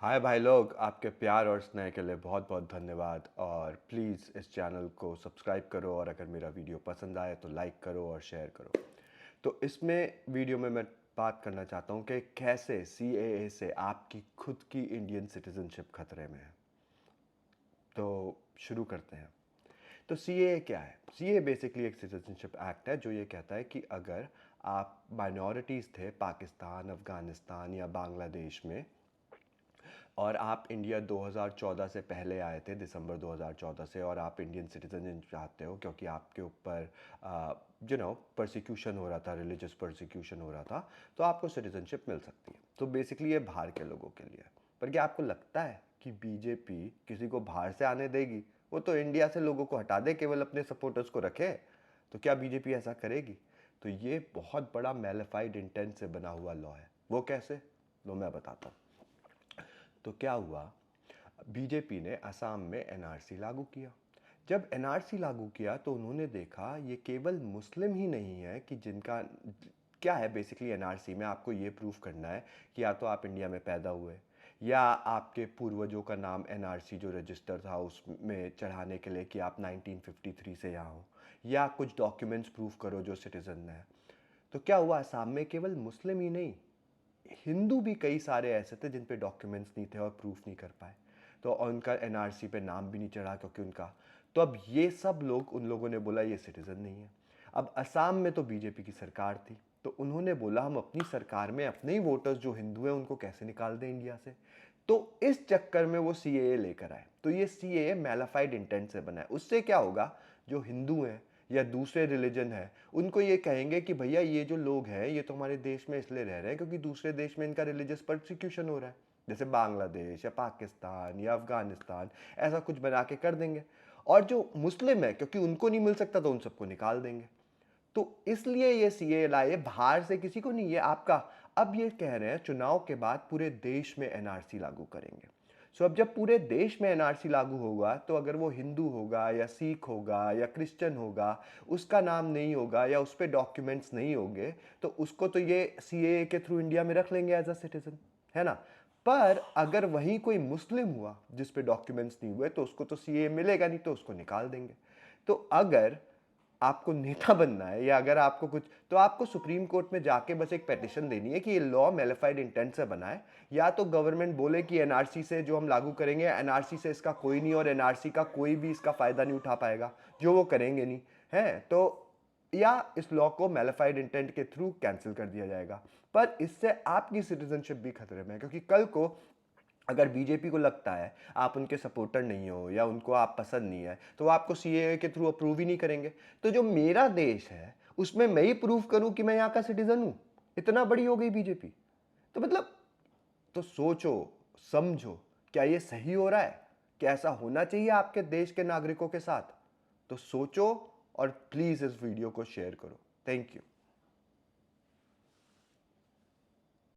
हाय भाई लोग, आपके प्यार और स्नेह के लिए बहुत बहुत धन्यवाद। और प्लीज़ इस चैनल को सब्सक्राइब करो, और अगर मेरा वीडियो पसंद आए तो लाइक करो और शेयर करो। तो इसमें वीडियो में मैं बात करना चाहता हूँ कि कैसे सीएए से आपकी खुद की इंडियन सिटीजनशिप खतरे में है। तो शुरू करते हैं। तो सीएए क्या है? सीएए बेसिकली एक सिटीजनशिप एक्ट है जो ये कहता है कि अगर आप माइनॉरिटीज़ थे पाकिस्तान, अफ़गानिस्तान या बांग्लादेश में, और आप इंडिया 2014 से पहले आए थे, दिसंबर 2014 से, और आप इंडियन सिटीजन चाहते हो क्योंकि आपके ऊपर परसिक्यूशन हो रहा था, रिलीजियस परसिक्यूशन हो रहा था, तो आपको सिटीजनशिप मिल सकती है। तो बेसिकली ये बाहर के लोगों के लिए है। पर क्या आपको लगता है कि बीजेपी किसी को बाहर से आने देगी? वो तो इंडिया से लोगों को हटा दे, केवल अपने सपोर्टर्स को रखे। तो क्या बीजेपी ऐसा करेगी? तो ये बहुत बड़ा मेलिफाइड इंटेंट से बना हुआ लॉ है। वो कैसे? लो मैं बताता हूँ। तो क्या हुआ, बीजेपी ने असम में एनआरसी लागू किया। जब एनआरसी लागू किया तो उन्होंने देखा ये केवल मुस्लिम ही नहीं है कि जिनका क्या है, बेसिकली एनआरसी में आपको ये प्रूफ करना है कि या तो आप इंडिया में पैदा हुए, या आपके पूर्वजों का नाम एनआरसी जो रजिस्टर था उसमें चढ़ाने के लिए कि आप 1953 से यहाँ हो, या कुछ डॉक्यूमेंट्स प्रूफ करो जो सिटीजन है। तो क्या हुआ, असम में केवल मुस्लिम ही नहीं, हिंदू भी कई सारे ऐसे थे जिन पे डॉक्यूमेंट्स नहीं थे और प्रूफ नहीं कर पाए, तो उनका एनआरसी पे नाम भी नहीं चढ़ा क्योंकि उनका। तो अब ये सब लोग, उन लोगों ने बोला ये सिटीजन नहीं है। अब असम में तो बीजेपी की सरकार थी, तो उन्होंने बोला हम अपनी सरकार में अपने ही वोटर्स जो हिंदू हैं उनको कैसे निकाल दें इंडिया से। तो इस चक्कर में वो सीएए लेकर आए। तो ये सीएए मेलाफाइड इंटेंट से बना है। उससे क्या होगा, जो हिंदू हैं या दूसरे रिलीजन है उनको ये कहेंगे कि भैया ये जो लोग हैं ये तो हमारे देश में इसलिए रह रहे हैं क्योंकि दूसरे देश में इनका रिलीजियस परसिक्यूशन हो रहा है, जैसे बांग्लादेश या पाकिस्तान या अफगानिस्तान, ऐसा कुछ बना के कर देंगे। और जो मुस्लिम है, क्योंकि उनको नहीं मिल सकता तो उन सबको निकाल देंगे। तो इसलिए ये सीए लाए, बाहर से किसी को नहीं, ये आपका। अब ये कह रहे हैं चुनाव के बाद पूरे देश में एनआरसी लागू करेंगे। सो अब जब पूरे देश में एनआरसी लागू होगा तो अगर वो हिंदू होगा या सिख होगा या क्रिश्चियन होगा, उसका नाम नहीं होगा या उस पर डॉक्यूमेंट्स नहीं होंगे, तो उसको तो ये सीएए के थ्रू इंडिया में रख लेंगे एज अ सिटीजन, है ना। पर अगर वहीं कोई मुस्लिम हुआ जिस पे डॉक्यूमेंट्स नहीं हुए तो उसको तो सीए मिलेगा नहीं, तो उसको निकाल देंगे। तो अगर आपको नेता बनना है या अगर आपको कुछ, तो आपको सुप्रीम कोर्ट में जाके बस एक पेटिशन देनी है कि ये लॉ मेलिफाइड इंटेंट से बना है, या तो गवर्नमेंट बोले कि एनआरसी से जो हम लागू करेंगे, एनआरसी से इसका कोई नहीं और एनआरसी का कोई भी इसका फायदा नहीं उठा पाएगा, जो वो करेंगे नहीं है, तो या इस लॉ को मेलिफाइड इंटेंट के थ्रू कैंसिल कर दिया जाएगा। पर इससे आपकी सिटीजनशिप भी खतरे में है, क्योंकि कल को अगर बीजेपी को लगता है आप उनके सपोर्टर नहीं हो या उनको आप पसंद नहीं है, तो वो आपको सीएए के थ्रू अप्रूव ही नहीं करेंगे। तो जो मेरा देश है उसमें मैं ही प्रूव करूं कि मैं यहां का सिटीजन हूं, इतना बड़ी हो गई बीजेपी। तो मतलब, तो सोचो, समझो, क्या ये सही हो रहा है? क्या ऐसा होना चाहिए आपके देश के नागरिकों के साथ? तो सोचो, और प्लीज इस वीडियो को शेयर करो। Thank you.